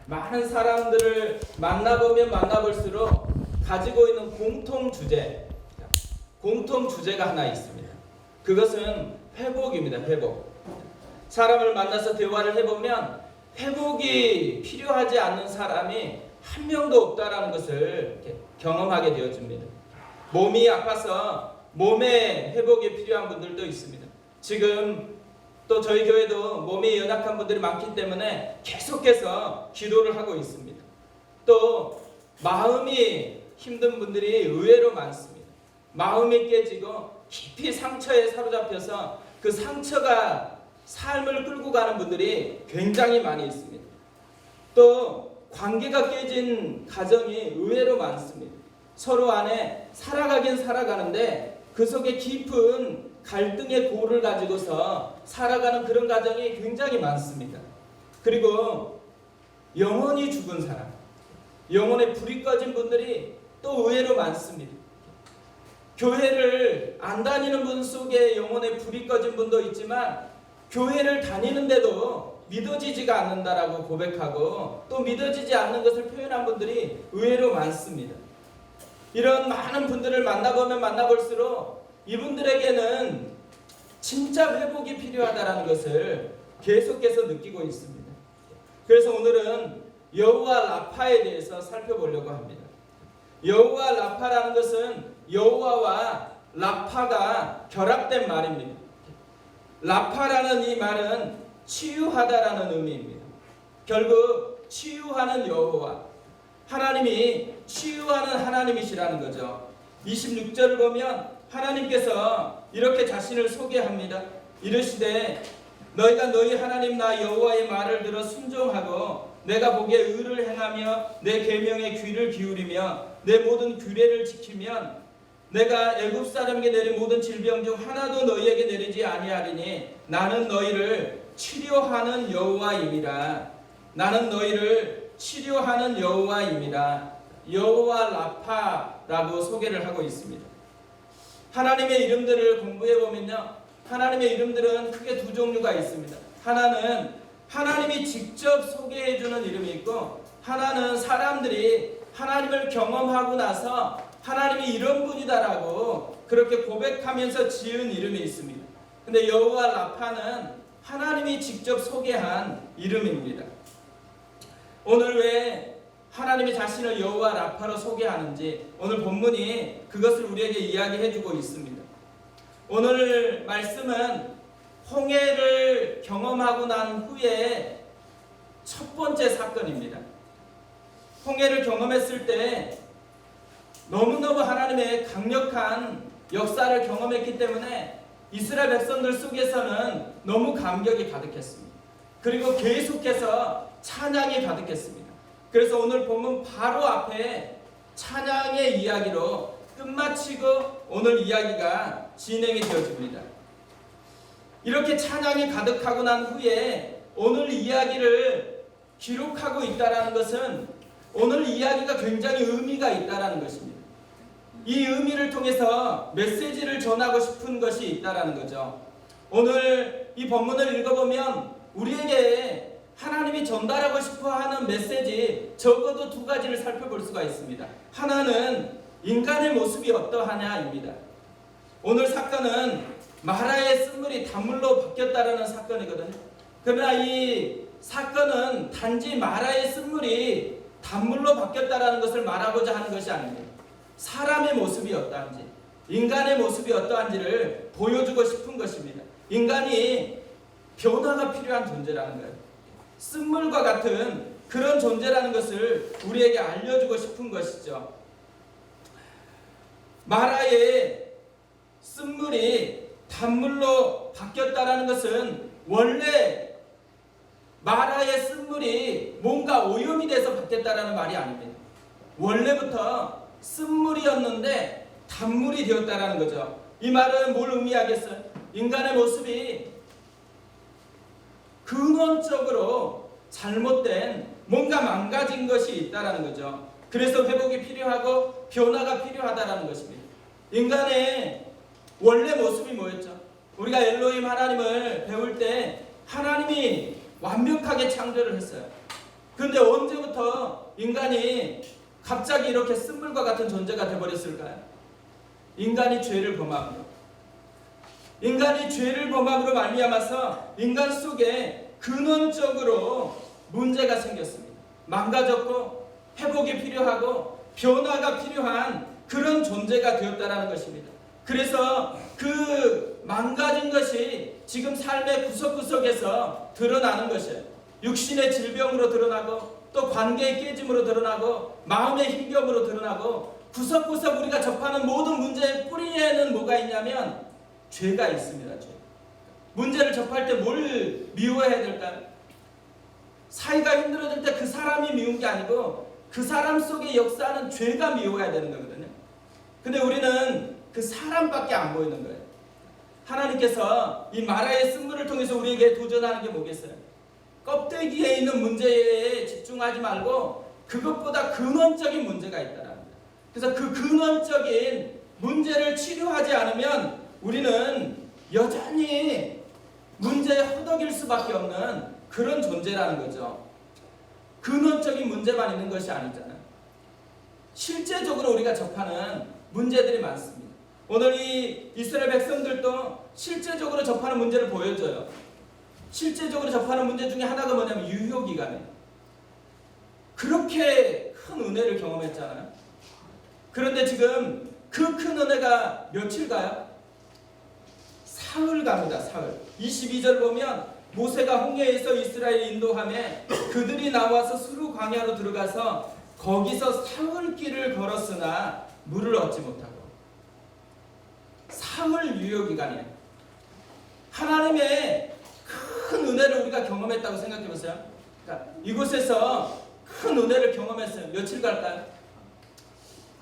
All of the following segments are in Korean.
많은 사람들을 만나보면 만나볼수록 가지고 있는 공통 주제가 하나 있습니다. 그것은 회복입니다. 회복. 사람을 만나서 대화를 해보면 회복이 필요하지 않는 사람이 한 명도 없다라는 것을 경험하게 되어집니다. 몸이 아파서 몸의 회복이 필요한 분들도 있습니다. 지금 또 저희 교회도 몸이 연약한 분들이 많기 때문에 계속해서 기도를 하고 있습니다. 또 마음이 힘든 분들이 의외로 많습니다. 마음이 깨지고 깊이 상처에 사로잡혀서 그 상처가 삶을 끌고 가는 분들이 굉장히 많이 있습니다. 또 관계가 깨진 가정이 의외로 많습니다. 서로 안에 살아가긴 살아가는데 그 속에 깊은 갈등의 고를 가지고서 살아가는 그런 가정이 굉장히 많습니다. 그리고 영혼이 죽은 사람, 영혼에 불이 꺼진 분들이 또 의외로 많습니다. 교회를 안 다니는 분 속에 영혼에 불이 꺼진 분도 있지만 교회를 다니는데도 믿어지지가 않는다라고 고백하고 또 믿어지지 않는 것을 표현한 분들이 의외로 많습니다. 이런 많은 분들을 만나보면 만나볼수록 이분들에게는 진짜 회복이 필요하다는 것을 계속해서 느끼고 있습니다. 그래서 오늘은 여호와 라파에 대해서 살펴보려고 합니다. 여호와 라파라는 것은 여호와와 라파가 결합된 말입니다. 라파라는 이 말은 치유하다라는 의미입니다. 결국 치유하는 여호와, 하나님이 치유하는 하나님이시라는 거죠. 26절을 보면 하나님께서 이렇게 자신을 소개합니다. 이르시되 너희가 너희 하나님 나 여호와의 말을 들어 순종하고 내가 보기에 의를 행하며 내 계명에 귀를 기울이며 내 모든 규례를 지키면 내가 애굽 사람에게 내린 모든 질병 중 하나도 너희에게 내리지 아니하리니 나는 너희를 치료하는 여호와임이라. 나는 너희를 치료하는 여호와임이라. 여호와 라파라고 소개를 하고 있습니다. 하나님의 이름들을 공부해 보면요, 하나님의 이름들은 크게 두 종류가 있습니다. 하나는 하나님이 직접 소개해 주는 이름이 있고, 하나는 사람들이 하나님을 경험하고 나서 하나님이 이런 분이다라고 그렇게 고백하면서 지은 이름이 있습니다. 근데 여호와 라파는 하나님이 직접 소개한 이름입니다. 오늘 왜 하나님이 자신을 여호와 라파로 소개하는지 오늘 본문이 그것을 우리에게 이야기해 주고 있습니다. 오늘 말씀은 홍해를 경험하고 난 후에 첫 번째 사건입니다. 홍해를 경험했을 때 너무너무 하나님의 강력한 역사를 경험했기 때문에 이스라엘 백성들 속에서는 너무 감격이 가득했습니다. 그리고 계속해서 찬양이 가득했습니다. 그래서 오늘 본문 바로 앞에 찬양의 이야기로 끝마치고 오늘 이야기가 진행이 되어집니다. 이렇게 찬양이 가득하고 난 후에 오늘 이야기를 기록하고 있다는 것은 오늘 이야기가 굉장히 의미가 있다는 것입니다. 이 의미를 통해서 메시지를 전하고 싶은 것이 있다는 거죠. 오늘 이 본문을 읽어보면 우리에게 하나님이 전달하고 싶어하는 메시지 적어도 두 가지를 살펴볼 수가 있습니다. 하나는 인간의 모습이 어떠하냐입니다. 오늘 사건은 마라의 쓴물이 단물로 바뀌었다는 사건이거든요. 그러나 이 사건은 단지 마라의 쓴물이 단물로 바뀌었다는 것을 말하고자 하는 것이 아닙니다. 사람의 모습이 어떠한지, 인간의 모습이 어떠한지를 보여주고 싶은 것입니다. 인간이 변화가 필요한 존재라는 거예요. 쓴물과 같은 그런 존재라는 것을 우리에게 알려주고 싶은 것이죠. 마라의 쓴물이 단물로 바뀌었다는 것은 원래 마라의 쓴물이 뭔가 오염이 돼서 바뀌었다는 말이 아닙니다. 원래부터 쓴물이었는데 단물이 되었다는 거죠. 이 말은 뭘 의미하겠어요? 인간의 모습이 근원적으로 잘못된 뭔가 망가진 것이 있다는 거죠. 그래서 회복이 필요하고 변화가 필요하다는 것입니다. 인간의 원래 모습이 뭐였죠? 우리가 엘로힘 하나님을 배울 때 하나님이 완벽하게 창조를 했어요. 그런데 언제부터 인간이 갑자기 이렇게 쓴물과 같은 존재가 되어버렸을까요? 인간이 죄를 범함으로. 인간이 죄를 범함으로 말미암아서 인간 속에 근원적으로 문제가 생겼습니다. 망가졌고 회복이 필요하고 변화가 필요한 그런 존재가 되었다는 것입니다. 그래서 그 망가진 것이 지금 삶의 구석구석에서 드러나는 것이에요. 육신의 질병으로 드러나고 또 관계의 깨짐으로 드러나고 마음의 힘겨움으로 드러나고 구석구석 우리가 접하는 모든 문제의 뿌리에는 뭐가 있냐면 죄가 있습니다. 죄. 문제를 접할 때 뭘 미워해야 될까요? 사이가 힘들어질 때 그 사람이 미운 게 아니고 그 사람 속에 역사하는 죄가 미워야 되는 거거든요. 근데 우리는 그 사람밖에 안 보이는 거예요. 하나님께서 이 마라의 쓴물을 통해서 우리에게 도전하는 게 뭐겠어요? 껍데기에 있는 문제에 집중하지 말고 그것보다 근원적인 문제가 있다는 거예요. 그래서 그 근원적인 문제를 치료하지 않으면 우리는 여전히 문제에 허덕일 수밖에 없는 그런 존재라는 거죠. 근원적인 문제만 있는 것이 아니잖아요. 실제적으로 우리가 접하는 문제들이 많습니다. 오늘 이 이스라엘 백성들도 실제적으로 접하는 문제를 보여줘요. 실제적으로 접하는 문제 중에 하나가 뭐냐면 유효기간이에요. 그렇게 큰 은혜를 경험했잖아요. 그런데 지금 그 큰 은혜가 며칠 가요? 사흘 갑니다. 사흘. 22절 보면 모세가 홍해에서 이스라엘 인도함에 그들이 나와서 수르 광야로 들어가서 거기서 사흘 길을 걸었으나 물을 얻지 못하고. 사흘 유효기간이에요. 하나님의 큰 은혜를 우리가 경험했다고 생각해 보세요. 그러니까 이곳에서 큰 은혜를 경험했어요. 며칠 갈까요?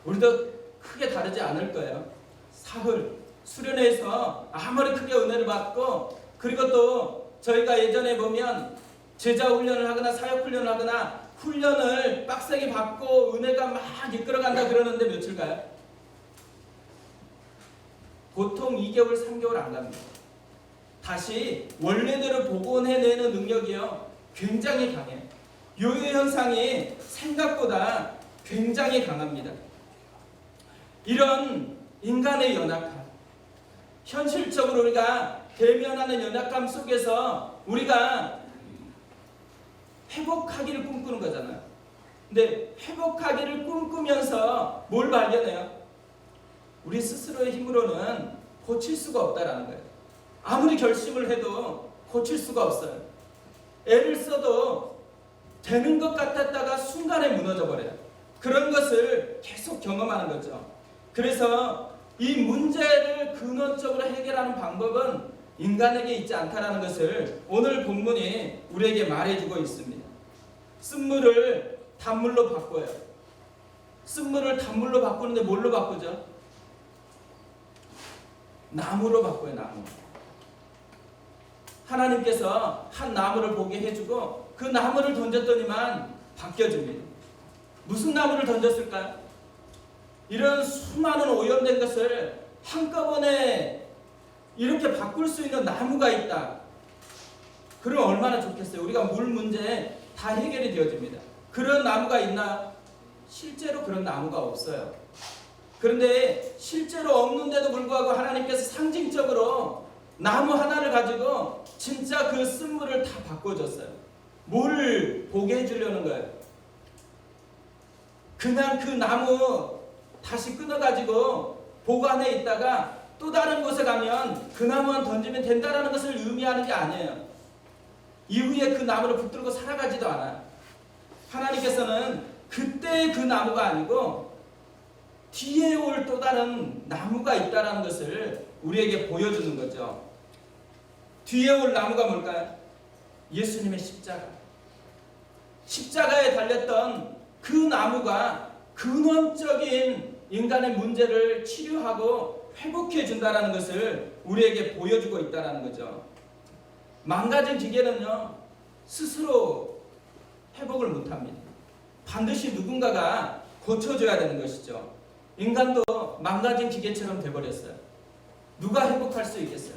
우리도 크게 다르지 않을 거예요. 사흘. 수련회에서 아무리 크게 은혜를 받고 그리고 또 저희가 예전에 보면 제자 훈련을 하거나 사역 훈련을 하거나 훈련을 빡세게 받고 은혜가 막 이끌어간다 그러는데 며칠 가요? 보통 2개월, 3개월 안 갑니다. 다시 원래대로 복원해내는 능력이요 굉장히 강해요. 요요 현상이 생각보다 굉장히 강합니다. 이런 인간의 연약함, 현실적으로 우리가 대면하는 연약감 속에서 우리가 회복하기를 꿈꾸는 거잖아요. 근데 회복하기를 꿈꾸면서 뭘 발견해요? 우리 스스로의 힘으로는 고칠 수가 없다라는 거예요. 아무리 결심을 해도 고칠 수가 없어요. 애를 써도 되는 것 같았다가 순간에 무너져 버려요. 그런 것을 계속 경험하는 거죠. 그래서 이 문제를 근원적으로 해결하는 방법은 인간에게 있지 않다는 것을 오늘 본문이 우리에게 말해주고 있습니다. 쓴물을 단물로 바꿔요. 쓴물을 단물로 바꾸는데 뭘로 바꾸죠? 나무로 바꿔요. 나무. 하나님께서 한 나무를 보게 해주고 그 나무를 던졌더니만 바뀌어집니다. 무슨 나무를 던졌을까요? 이런 수많은 오염된 것을 한꺼번에 이렇게 바꿀 수 있는 나무가 있다. 그럼 얼마나 좋겠어요. 우리가 물 문제 다 해결이 되어집니다. 그런 나무가 있나? 실제로 그런 나무가 없어요. 그런데 실제로 없는데도 불구하고 하나님께서 상징적으로 나무 하나를 가지고 진짜 그 쓴물을 다 바꿔줬어요. 뭘 보게 해주려는 거예요? 그냥 그 나무 다시 끊어가지고 보관해 있다가 또 다른 곳에 가면 그 나무만 던지면 된다는 것을 의미하는 게 아니에요. 이후에 그 나무를 붙들고 살아가지도 않아요. 하나님께서는 그때 그 나무가 아니고 뒤에 올 또 다른 나무가 있다는 것을 우리에게 보여주는 거죠. 뒤에 올 나무가 뭘까요? 예수님의 십자가. 십자가에 달렸던 그 나무가 근원적인 인간의 문제를 치료하고 회복해 준다는 것을 우리에게 보여주고 있다는 거죠. 망가진 기계는요 스스로 회복을 못합니다. 반드시 누군가가 고쳐줘야 되는 것이죠. 인간도 망가진 기계처럼 돼버렸어요. 누가 회복할 수 있겠어요?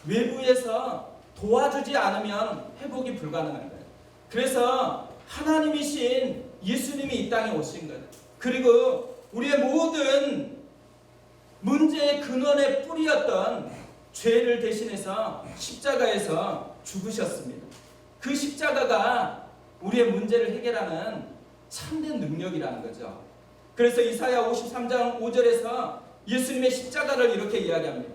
외부에서 도와주지 않으면 회복이 불가능한 거예요. 그래서 하나님이신 예수님이 이 땅에 오신 것, 그리고 우리의 모든 문제의 근원의 뿌리였던 죄를 대신해서 십자가에서 죽으셨습니다. 그 십자가가 우리의 문제를 해결하는 참된 능력이라는 거죠. 그래서 이사야 53장 5절에서 예수님의 십자가를 이렇게 이야기합니다.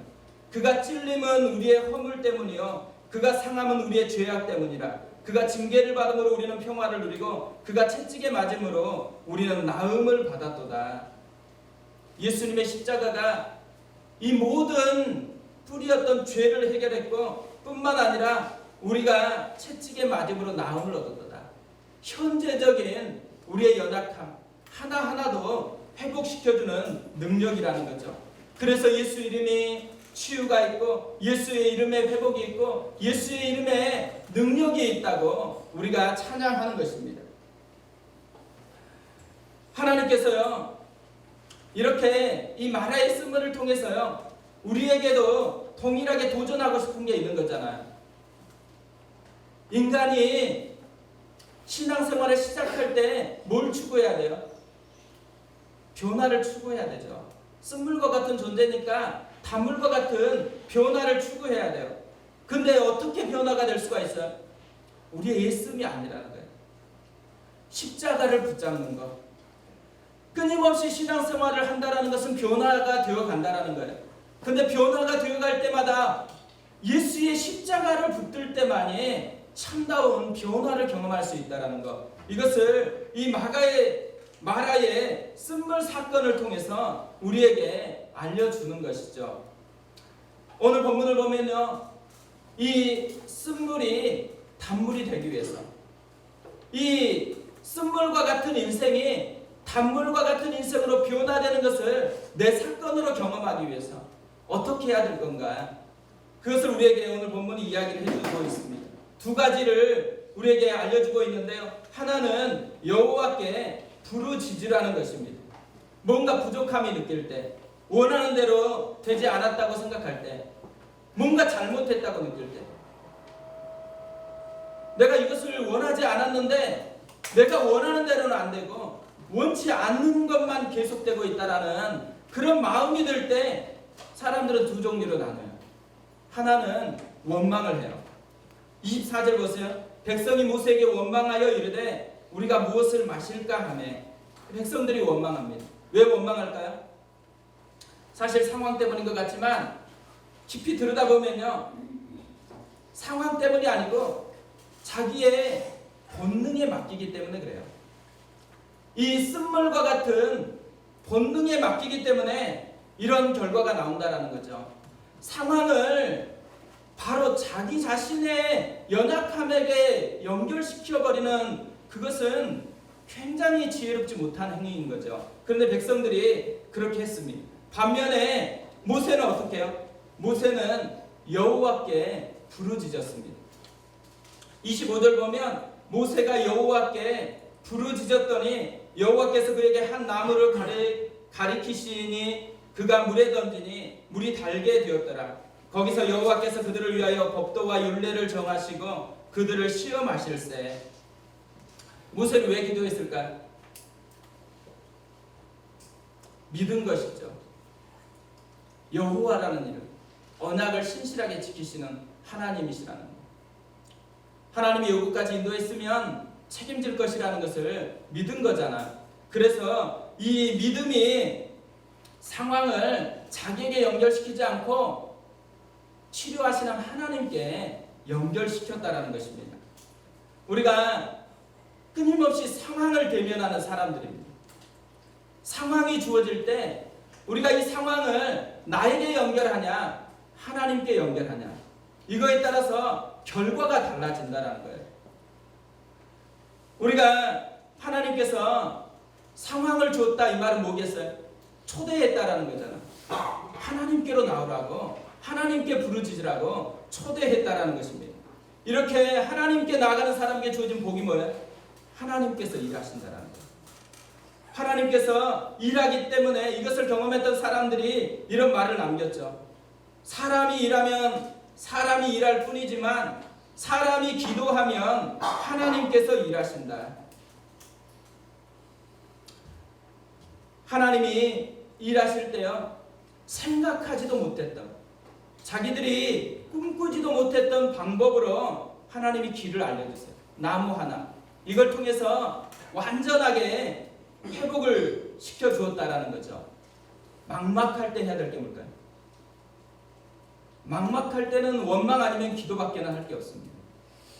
그가 찔림은 우리의 허물 때문이요 그가 상함은 우리의 죄악 때문이라. 그가 징계를 받음으로 우리는 평화를 누리고 그가 채찍에 맞음으로 우리는 나음을 받았도다. 예수님의 십자가가 이 모든 뿌리였던 죄를 해결했고 뿐만 아니라 우리가 채찍에 맞음으로 나음을 얻었도다. 현재적인 우리의 연약함 하나하나도 회복시켜주는 능력이라는 거죠. 그래서 예수 이름이 치유가 있고 예수의 이름에 회복이 있고 예수의 이름에 능력이 있다고 우리가 찬양하는 것입니다. 하나님께서요 이렇게 이 마라의 쓴물을 통해서요 우리에게도 동일하게 도전하고 싶은 게 있는 거잖아요. 인간이 신앙생활을 시작할 때 뭘 추구해야 돼요? 변화를 추구해야 되죠. 쓴물과 같은 존재니까 단물과 같은 변화를 추구해야 돼요. 근데 어떻게 변화가 될 수가 있어요? 우리의 예씀이 아니라는 거예요. 십자가를 붙잡는 것. 끊임없이 신앙생활을 한다는 것은 변화가 되어 간다는 거예요. 근데 변화가 되어갈 때마다 예수의 십자가를 붙들 때만이 참다운 변화를 경험할 수 있다는 것. 이것을 이 마라의 쓴물 사건을 통해서 우리에게 알려주는 것이죠. 오늘 본문을 보면요, 이 쓴물이 단물이 되기 위해서, 이 쓴물과 같은 인생이 단물과 같은 인생으로 변화되는 것을 내 사건으로 경험하기 위해서 어떻게 해야 될 건가? 그것을 우리에게 오늘 본문이 이야기를 해주고 있습니다. 두 가지를 우리에게 알려주고 있는데요. 하나는 여호와께 부르짖으라는 것입니다. 뭔가 부족함이 느낄 때, 원하는 대로 되지 않았다고 생각할 때, 뭔가 잘못했다고 느낄 때, 내가 이것을 원하지 않았는데 내가 원하는 대로는 안 되고 원치 않는 것만 계속되고 있다라는 그런 마음이 들 때 사람들은 두 종류로 나눠요. 하나는 원망을 해요. 24절 보세요. 백성이 모세에게 원망하여 이르되 우리가 무엇을 마실까 하매. 백성들이 원망합니다. 왜 원망할까요? 사실 상황 때문인 것 같지만 깊이 들여다보면요, 상황 때문이 아니고 자기의 본능에 맡기기 때문에 그래요. 이 쓴물과 같은 본능에 맡기기 때문에 이런 결과가 나온다라는 거죠. 상황을 바로 자기 자신의 연약함에게 연결시켜버리는 그것은 굉장히 지혜롭지 못한 행위인 거죠. 그런데 백성들이 그렇게 했습니다. 반면에 모세는 어떻게 해요? 모세는 여호와께 부르짖었습니다. 25절 보면 모세가 여호와께 부르짖었더니 여호와께서 그에게 한 나무를 가리키시니 그가 물에 던지니 물이 달게 되었더라. 거기서 여호와께서 그들을 위하여 법도와 율례를 정하시고 그들을 시험하실세. 모세는 왜 기도했을까요? 믿은 것이죠. 여호와라는 이름, 언약을 신실하게 지키시는 하나님이시라는 것. 하나님이 여기까지 인도했으면 책임질 것이라는 것을 믿은 거잖아. 그래서 이 믿음이 상황을 자기에게 연결시키지 않고 치료하시는 하나님께 연결시켰다라는 것입니다. 우리가 끊임없이 상황을 대면하는 사람들입니다. 상황이 주어질 때 우리가 이 상황을 나에게 연결하냐 하나님께 연결하냐, 이거에 따라서 결과가 달라진다는 거예요. 우리가 하나님께서 상황을 줬다, 이 말은 뭐겠어요? 초대했다라는 거잖아. 하나님께로 나오라고, 하나님께 부르짖으라고 초대했다라는 것입니다. 이렇게 하나님께 나가는 사람에게 주어진 복이 뭐예요? 하나님께서 일하신다라는 거예요. 하나님께서 일하기 때문에 이것을 경험했던 사람들이 이런 말을 남겼죠. 사람이 일하면 사람이 일할 뿐이지만 사람이 기도하면 하나님께서 일하신다. 하나님이 일하실 때요, 생각하지도 못했던, 자기들이 꿈꾸지도 못했던 방법으로 하나님이 길을 알려주세요. 나무 하나, 이걸 통해서 완전하게 회복을 시켜주었다라는 거죠. 막막할 때 해야 될 게 뭘까요? 막막할 때는 원망 아니면 기도밖에는 할 게 없습니다.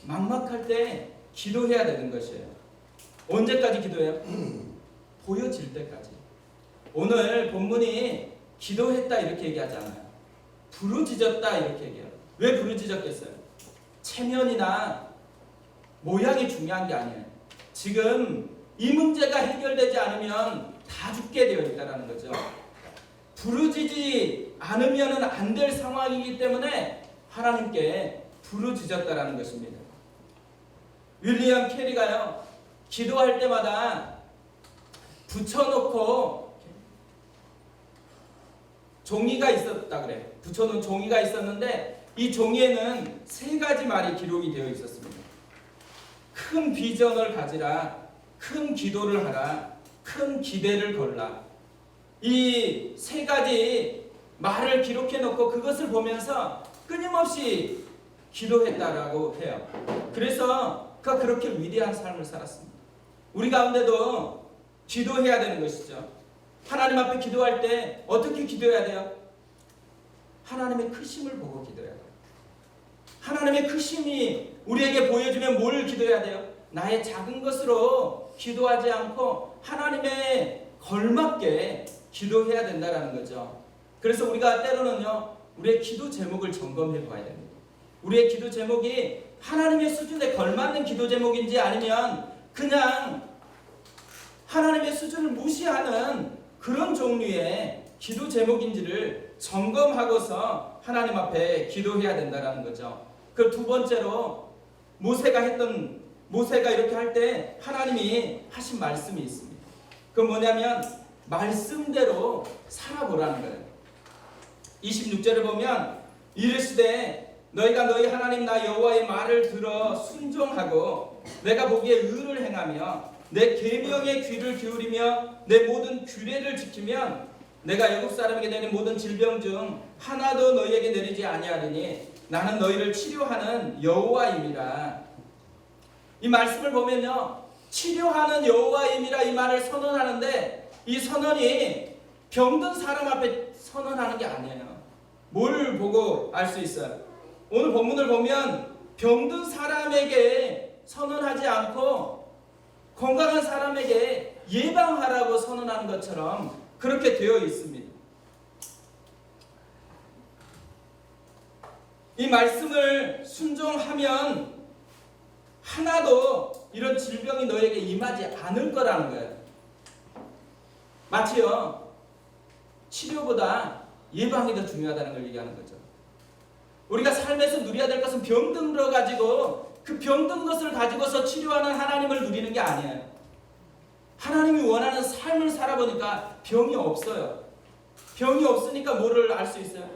막막할 때 기도해야 되는 것이에요. 언제까지 기도해요? 보여질 때까지. 오늘 본문이 기도했다 이렇게 얘기하지 않아요. 부르짖었다 이렇게 얘기해요. 왜 부르짖었겠어요? 체면이나 모양이 중요한 게 아니에요. 지금 이 문제가 해결되지 않으면 다 죽게 되어 있다는 거죠. 부르짖지 않으면 안 될 상황이기 때문에 하나님께 부르짖었다라는 것입니다. 윌리엄 캐리가요, 기도할 때마다 붙여놓고 종이가 있었다 그래. 붙여놓은 종이가 있었는데 이 종이에는 3가지 말이 기록이 되어 있었습니다. 큰 비전을 가지라, 큰 기도를 하라, 큰 기대를 걸라. 이 3가지 말을 기록해 놓고 그것을 보면서 끊임없이 기도했다라고 해요. 그래서 그가 그렇게 위대한 삶을 살았습니다. 우리 가운데도 기도해야 되는 것이죠. 하나님 앞에 기도할 때 어떻게 기도해야 돼요? 하나님의 크심을 보고 기도해야 돼요. 하나님의 크심이 우리에게 보여주면 뭘 기도해야 돼요? 나의 작은 것으로 기도하지 않고 하나님의 걸맞게 기도해야 된다는 거죠. 그래서 우리가 때로는요, 우리의 기도 제목을 점검해 봐야 됩니다. 우리의 기도 제목이 하나님의 수준에 걸맞는 기도 제목인지 아니면 그냥 하나님의 수준을 무시하는 그런 종류의 기도 제목인지를 점검하고서 하나님 앞에 기도해야 된다는 거죠. 그 2번째로 모세가 이렇게 할 때 하나님이 하신 말씀이 있습니다. 그건 뭐냐면 말씀대로 살아보라는 거예요. 26절을 보면 이르시되 너희가 너희 하나님 나 여호와의 말을 들어 순종하고 내가 보기에 의를 행하며 내 계명에 귀를 기울이며 내 모든 규례를 지키면 내가 애굽 사람에게 내린 모든 질병 중 하나도 너희에게 내리지 아니하리니 나는 너희를 치료하는 여호와임이라. 이 말씀을 보면요, 치료하는 여호와임이라 이 말을 선언하는데 이 선언이 병든 사람 앞에 선언하는 게 아니에요. 뭘 보고 알 수 있어요? 오늘 본문을 보면 병든 사람에게 선언하지 않고 건강한 사람에게 예방하라고 선언하는 것처럼 그렇게 되어 있습니다. 이 말씀을 순종하면 하나도 이런 질병이 너에게 임하지 않을 거라는 거예요. 마치요, 치료보다 예방이 더 중요하다는 걸 얘기하는 거죠. 우리가 삶에서 누려야 될 것은 병든 거 가지고 그 병든 것을 가지고서 치료하는 하나님을 누리는 게 아니에요. 하나님이 원하는 삶을 살아보니까 병이 없어요. 병이 없으니까 뭐를 알 수 있어요?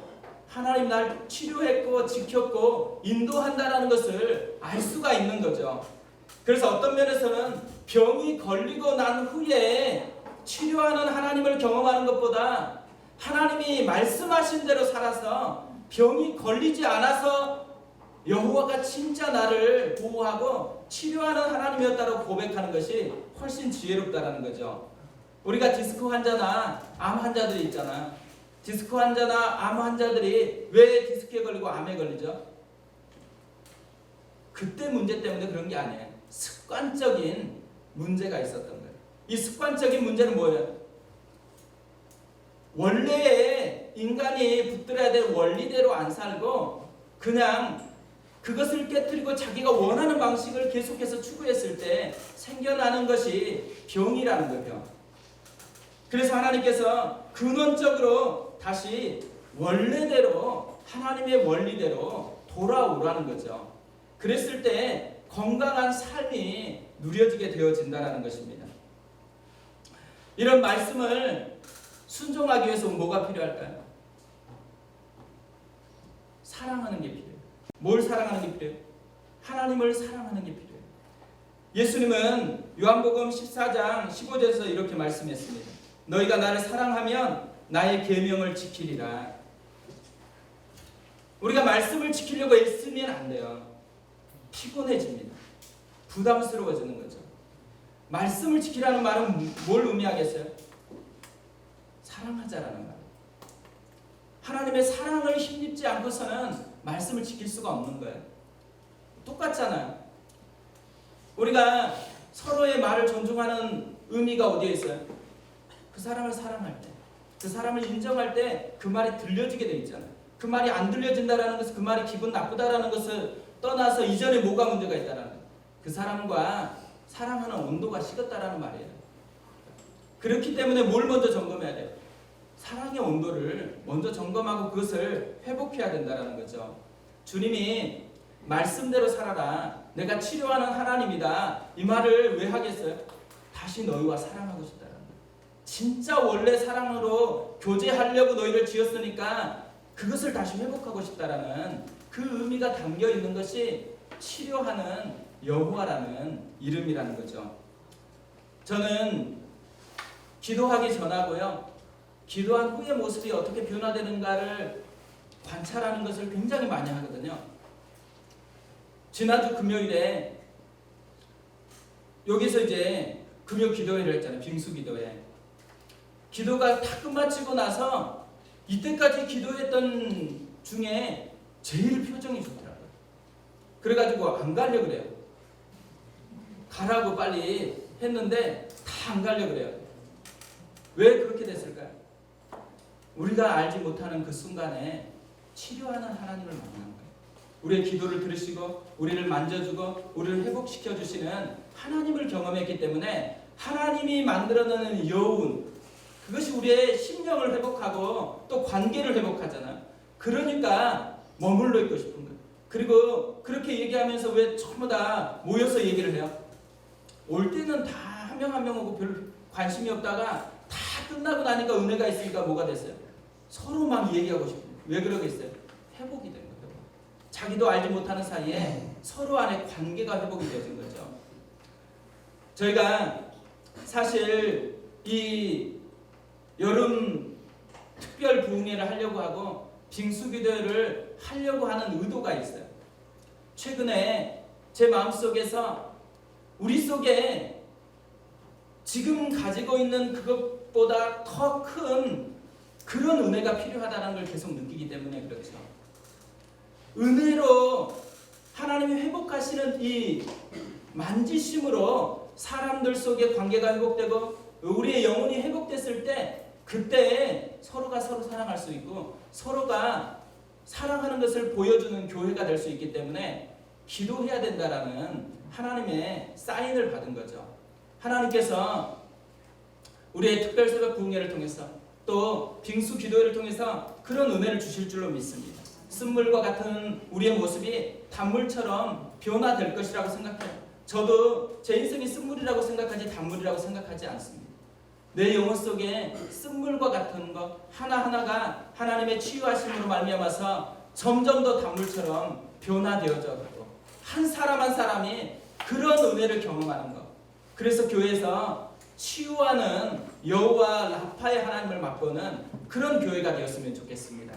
하나님 날 치료했고 지켰고 인도한다는 것을 알 수가 있는 거죠. 그래서 어떤 면에서는 병이 걸리고 난 후에 치료하는 하나님을 경험하는 것보다 하나님이 말씀하신 대로 살아서 병이 걸리지 않아서 여호와가 진짜 나를 보호하고 치료하는 하나님이었다고 고백하는 것이 훨씬 지혜롭다는 거죠. 우리가 디스크 환자나 암 환자들이 있잖아. 디스크 환자나 암 환자들이 왜 디스크에 걸리고 암에 걸리죠? 그때 문제 때문에 그런 게 아니에요. 습관적인 문제가 있었던 거예요. 이 습관적인 문제는 뭐예요? 원래의 인간이 붙들어야 될 원리대로 안 살고 그냥 그것을 깨뜨리고 자기가 원하는 방식을 계속해서 추구했을 때 생겨나는 것이 병이라는 거예요. 그래서 하나님께서 근원적으로 다시 원래대로 하나님의 원리대로 돌아오라는 거죠. 그랬을 때 건강한 삶이 누려지게 되어진다는 것입니다. 이런 말씀을 순종하기 위해서 뭐가 필요할까요? 사랑하는 게 필요해요. 뭘 사랑하는 게 필요해요? 하나님을 사랑하는 게 필요해요. 예수님은 요한복음 14장 15절에서 이렇게 말씀했습니다. 너희가 나를 사랑하면 나의 계명을 지키리라. 우리가 말씀을 지키려고 애쓰면 안 돼요. 피곤해집니다. 부담스러워지는 거죠. 말씀을 지키라는 말은 뭘 의미하겠어요? 사랑하자라는 말. 하나님의 사랑을 힘입지 않고서는 말씀을 지킬 수가 없는 거예요. 똑같잖아요. 우리가 서로의 말을 존중하는 의미가 어디에 있어요? 그 사람을 사랑할 때, 그 사람을 인정할 때 그 말이 들려지게 돼 있잖아요. 그 말이 안 들려진다라는 것은 그 말이 기분 나쁘다라는 것을 떠나서 이전에 뭐가 문제가 있다라는 거예요. 그 사람과 사랑하는 온도가 식었다라는 말이에요. 그렇기 때문에 뭘 먼저 점검해야 돼요? 사랑의 온도를 먼저 점검하고 그것을 회복해야 된다는 거죠. 주님이 말씀대로 살아라. 내가 치료하는 하나님이다. 이 말을 왜 하겠어요? 다시 너희와 사랑하고 싶다는 거예요. 진짜 원래 사랑으로 교제하려고 너희를 지었으니까 그것을 다시 회복하고 싶다라는 그 의미가 담겨 있는 것이 치료하는 여호와라는 이름이라는 거죠. 저는 기도하기 전하고요. 기도한 후의 모습이 어떻게 변화되는가를 관찰하는 것을 굉장히 많이 하거든요. 지난주 금요일에 여기서 이제 금요 기도회를 했잖아요. 빙수 기도회. 기도가 다 끝마치고 나서 이때까지 기도했던 중에 제일 표정이 좋더라고요. 그래가지고 안 가려고 그래요. 가라고 빨리 했는데 다 안 가려고 그래요. 왜 그렇게 됐을까요? 우리가 알지 못하는 그 순간에 치료하는 하나님을 만난 거예요. 우리의 기도를 들으시고 우리를 만져주고 우리를 회복시켜 주시는 하나님을 경험했기 때문에 하나님이 만들어내는 여운, 그것이 우리의 심령을 회복하고 또 관계를 회복하잖아요. 그러니까 머물러 있고 싶은 거예요. 그리고 그렇게 얘기하면서 왜 전부 다 모여서 얘기를 해요? 올 때는 다 한 명 한 명 오고 별 관심이 없다가 다 끝나고 나니까 은혜가 있으니까 뭐가 됐어요? 서로 막 얘기하고 싶어요. 왜 그러겠어요? 회복이 된 거예요. 자기도 알지 못하는 사이에 서로 안에 관계가 회복이 되어진 거죠. 저희가 사실 이 여름 특별 부흥회를 하려고 하고 빙수기도회를 하려고 하는 의도가 있어요. 최근에 제 마음속에서 우리 속에 지금 가지고 있는 그것보다 더 큰 그런 은혜가 필요하다는 걸 계속 느끼기 때문에 그렇죠. 은혜로 하나님이 회복하시는 이 만지심으로 사람들 속에 관계가 회복되고 우리의 영혼이 회복됐을 때 그때 서로가 서로 사랑할 수 있고 서로가 사랑하는 것을 보여주는 교회가 될 수 있기 때문에 기도해야 된다라는 하나님의 사인을 받은 거죠. 하나님께서 우리의 특별 새벽 부흥회를 통해서 또 빙수 기도회를 통해서 그런 은혜를 주실 줄로 믿습니다. 쓴물과 같은 우리의 모습이 단물처럼 변화될 것이라고 생각해요. 저도 제 인생이 쓴물이라고 생각하지 단물이라고 생각하지 않습니다. 내 영혼 속에 쓴물과 같은 것 하나하나가 하나님의 치유하심으로 말미암아서 점점 더 단물처럼 변화되어져 가고 한 사람 한 사람이 그런 은혜를 경험하는 것. 그래서 교회에서 치유하는 여호와 라파의 하나님을 맛보는 그런 교회가 되었으면 좋겠습니다.